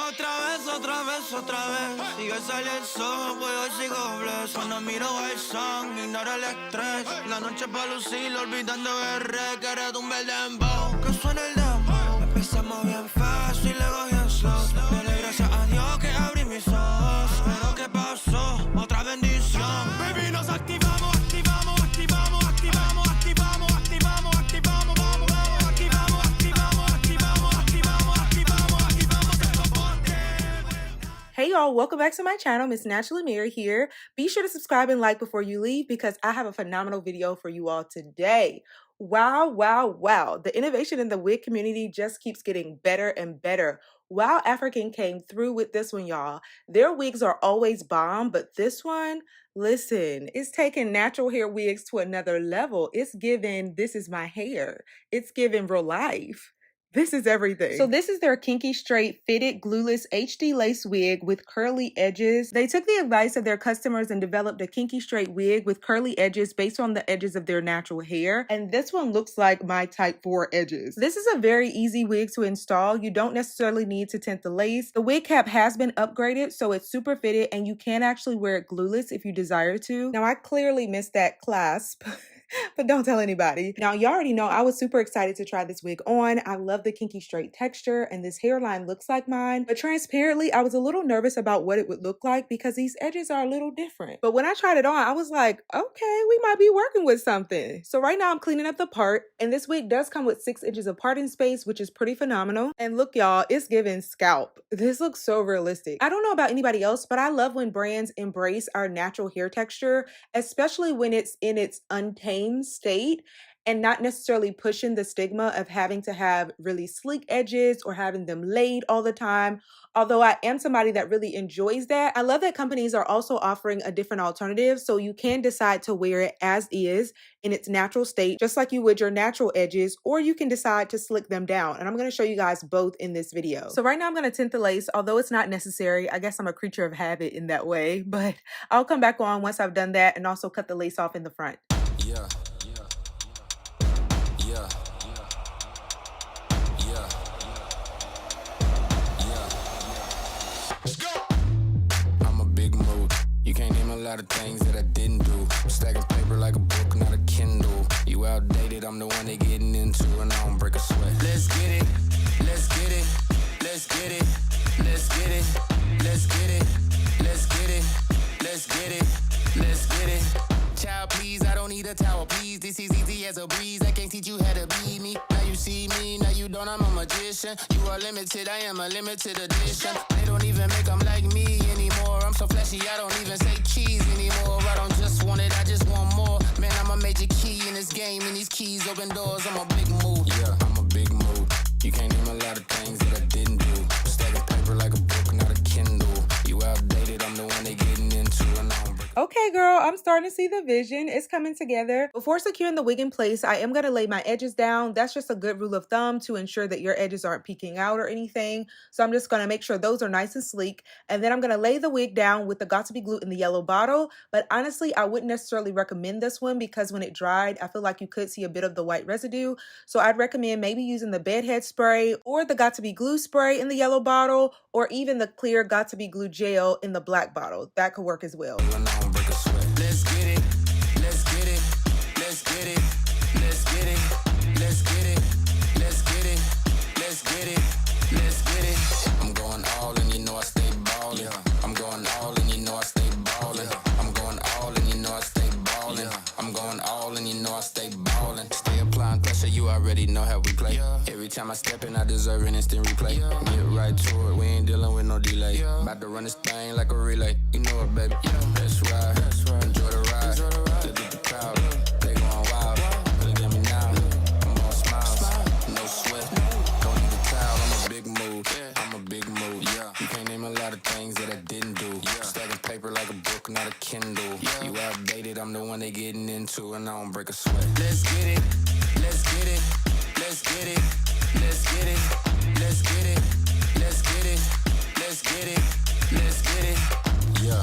Otra vez, sigue sale el sol, pues hoy sigo blessed. Cuando miro el sun, ignora el estrés. La noche pa' lucir, olvidando el re. Que retumbe el dembow, que suene el dembow. Empezamos bien fast y luego bien slow. Dale gracias a Dios que abrí mis ojos. Pero ¿qué pasó? Otra bendición. Baby, nos activamos, activamos, activamos, activamos, activamos, activamos, activamos, vamos, vamos, activamos, activamos, activamos, activamos, activamos, activamos el soporte. Hey y'all, welcome back to my channel. Miss Naturally Mary here. Be sure to subscribe and like before you leave because I have a phenomenal video for you all today. Wow, wow, wow. The innovation in the wig community just keeps getting better and better. WowAfrican came through with this one, y'all. Their wigs are always bomb, but this one, listen, it's taking natural hair wigs to another level. It's giving, this is my hair. It's giving real life. This is everything. So this is their kinky straight fitted glueless HD lace wig with curly edges. They took the advice of their customers and developed a kinky straight wig with curly edges based on the edges of their natural hair. And this one looks like my type 4 edges. This is a very easy wig to install. You don't necessarily need to tint the lace. The wig cap has been upgraded, so it's super fitted and you can actually wear it glueless if you desire to. Now I clearly missed that clasp. But don't tell anybody. Now, you already know I was super excited to try this wig on. I love the kinky straight texture and this hairline looks like mine. But transparently, I was a little nervous about what it would look like because these edges are a little different. But when I tried it on, I was like, okay, we might be working with something. So right now I'm cleaning up the part and this wig does come with 6 inches of parting space, which is pretty phenomenal. And look, y'all, it's giving scalp. This looks so realistic. I don't know about anybody else, but I love when brands embrace our natural hair texture, especially when it's in its untamed state and not necessarily pushing the stigma of having to have really sleek edges or having them laid all the time. Although I am somebody that really enjoys that, I love that companies are also offering a different alternative so you can decide to wear it as is in its natural state, just like you would your natural edges, or you can decide to slick them down. And I'm going to show you guys both in this video. So right now I'm going to tint the lace, although it's not necessary. I guess I'm a creature of habit in that way, but I'll come back on once I've done that and also cut the lace off in the front. Yeah. I'm a big mood. You can't name a lot of things that I didn't do. Stacking paper like a book, not a Kindle. You outdated, I'm the one they getting into, and I don't break a sweat. Let's get it, let's get it, let's get it, let's get it, let's get it, let's get it, let's get it, let's get it. Child, please, I don't need a towel, please. This is easy as a breeze. I can't teach you how to be me. Now you see me, now you don't, I'm a magician. You are limited, I am a limited edition. They don't even make them like me anymore. I'm so flashy, I don't even say cheese anymore. I don't just want it, I just want more. Man, I'm a major key in this game, and these keys open doors. I'm a big mood. Yeah, I'm a big mood. You can't name a lot of things that I didn't do. Stacking paper like a book, not a Kindle. You outdated, I'm the one they getting into, and I don't break. Okay, girl, I'm starting to see the vision. It's coming together. Before securing the wig in place, I am going to lay my edges down. That's just a good rule of thumb to ensure that your edges aren't peeking out or anything. So I'm just going to make sure those are nice and sleek. And then I'm going to lay the wig down with the 𝐻𝐷𝐵 glue in the yellow bottle. But honestly, I wouldn't necessarily recommend this one because when it dried, I feel like you could see a bit of the white residue. So I'd recommend maybe using the bedhead spray or the 𝐻𝐷𝐵 glue spray in the yellow bottle, or even the clear 𝐻𝐷𝐵 glue gel in the black bottle. That could work as well. Let's get it, let's get it, let's get it, let's get it, let's get it, let's get it, let's get it, let's get it. I'm going all and you know I stay ballin'. I'm going all and you know I stay ballin'. I'm going all and you know I stay ballin'. I'm going all and you know I stay ballin'. Stay applying pressure, you already know how we play. Every time I step in, I deserve an instant replay. Get right to it, we ain't dealing with no delay. About to run this thing like a relay. You know it, baby. That's right. Enjoy the ride. Look at the crowd. They going wild. Look at me now. I'm all smiles. No sweat. Don't need a towel. I'm a big mood. I'm a big mood. You can't name a lot of things that I didn't do. Stacking paper like a book, not a Kindle. You outdated, I'm the one they getting into, and I don't break a sweat. Let's get it. Let's get it. Let's get it. Let's get it. Let's get it. Let's get it. Let's get it. Let's get it. Yeah.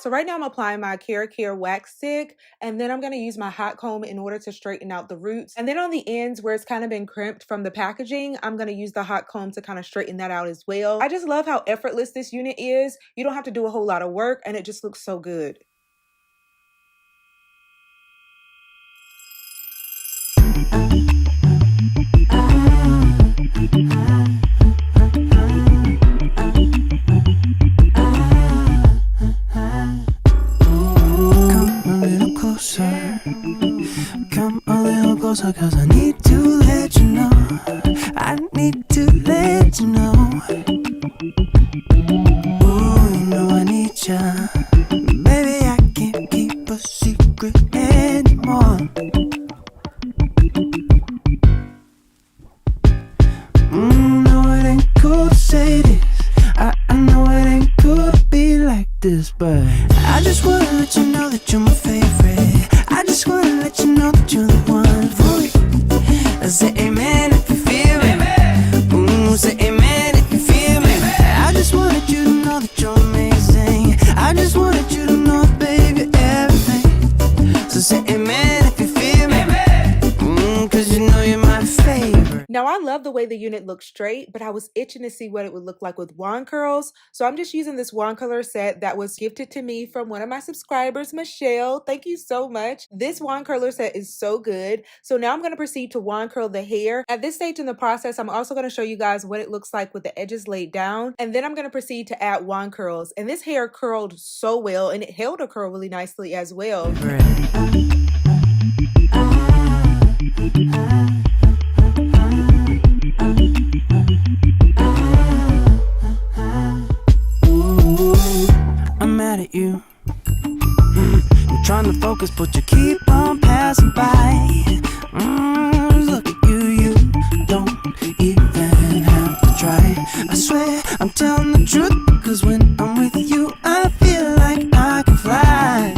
So right now I'm applying my �K�R wax stick, and then I'm going to use my hot comb in order to straighten out the roots. And then on the ends where it's kind of been crimped from the packaging, I'm going to use the hot comb to kind of straighten that out as well. I just love how effortless this unit is. You don't have to do a whole lot of work, and it just looks so good. Come a little closer, cause I need to let you know. I need to let you know. Ooh, you know I need ya. Baby, I can't keep a secret anymore. No, it ain't cool to say this. I know it ain't cool to be like this, but I just wanna let you know that you're my favorite. I just wanna let you know that you're the one for me. I say amen if you feel me. Say amen if you feel me. I just wanted you to know that you're amazing. I just wanted you to know, baby, everything. So say amen if you feel me. Cause you know you're my favorite. Now I love the way the unit looks straight, but I was itching to see what it would look like with wand curls. So I'm just using this wand curler set that was gifted to me from one of my subscribers, Michelle. Thank you so much. This wand curler set is so good. So now I'm going to proceed to wand curl the hair. At this stage in the process, I'm also going to show you guys what it looks like with the edges laid down. And then I'm going to proceed to add wand curls. And this hair curled so well, and it held a curl really nicely as well. I'm mad at you. I'm trying to focus, but you keep on passing by. Look at you, you don't even have to try. I swear I'm telling the truth, cause when I'm with you, I feel like I can fly.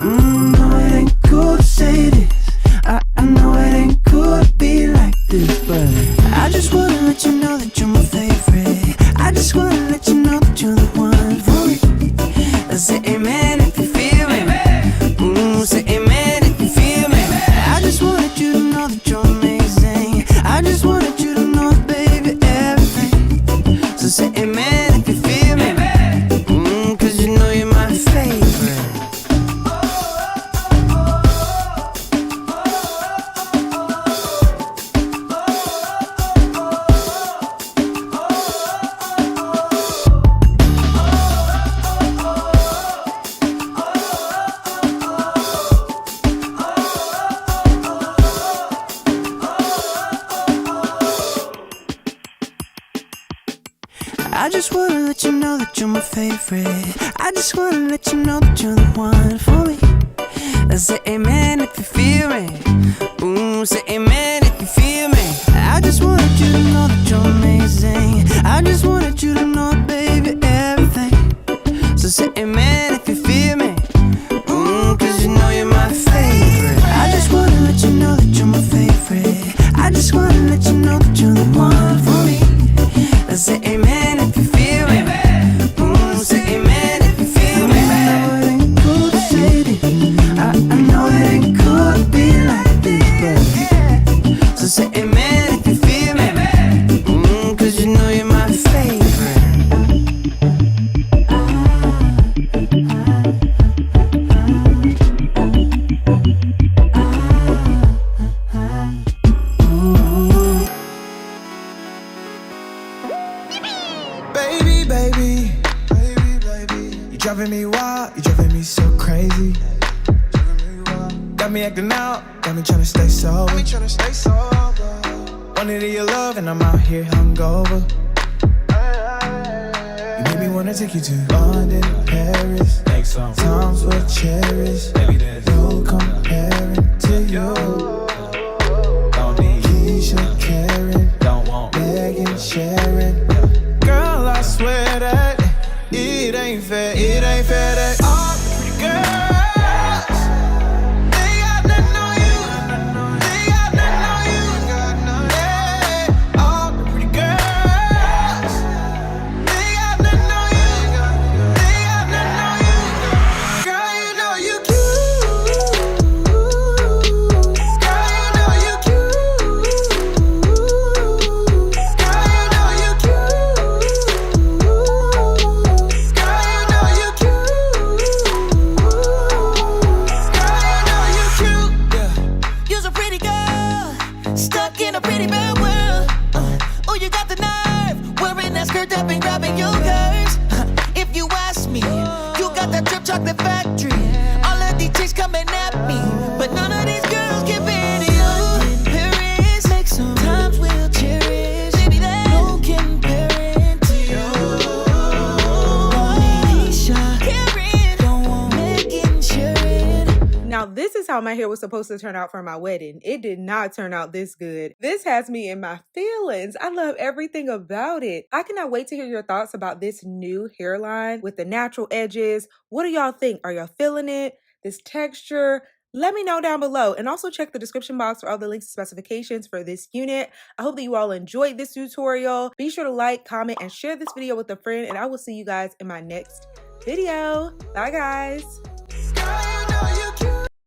No, it ain't cool to say this. I know it ain't cool to be like this, but I just wanna let you know that you're my favorite. I just wanna let you know that you're the one for me. I say amen if you feel me. Say amen if you feel me. I just wanted you to know that you're amazing. I just wanted you to know, baby, everything. So say amen if you feel me. Cause you know you're my favorite. I just wanna let you know that you're my favorite. I just wanna let you know that you're the one for me. I say amen if you feel me. Say amen if you feel me. I just wanted you to know that you're amazing. I just wanted you to know, baby, everything. So say amen if you feel me. Cause you know you're my favorite. I just wanna let you know that you're my favorite. I just wanna let you know that you're the one for me. I say amen if you feel me. Say amen if you feel me. I know it ain't cool to say this. I know it ain't cool to be like this, but so say amen if you feel me. Cause you know you're my favorite. Baby, you driving me wild, you driving me so crazy. Got me acting out, got me tryna stay sober. Wanted your love and I'm out here hungover. You made me wanna take you to London, Paris. Times were cherished. No comparing to you. Keisha, Karen, Megan, Sharon. Girl, I swear that it ain't fair that all the pretty girls, they got nothing on you. They got nothing on you. Yeah, all the pretty girls, Turned up and grabbing your curves. If you ask me, you got that drip chocolate factory. All of these chicks coming at me, but none of these girls give in to you. Paris, make some times we'll cherish. Baby, there's no comparing to you. Karen, don't want Megan Sharon. Now, this is how my hair was supposed to turn out for my wedding. It did not turn out this good. This has me in my feelings. I love everything about it. I cannot wait to hear your thoughts about this new hairline with the natural edges. What do y'all think? Are y'all feeling it? This texture? Let me know down below, and also check the description box for all the links and specifications for this unit. I hope that you all enjoyed this tutorial. Be sure to like, comment, and share this video with a friend, and I will see you guys in my next video. Bye, guys.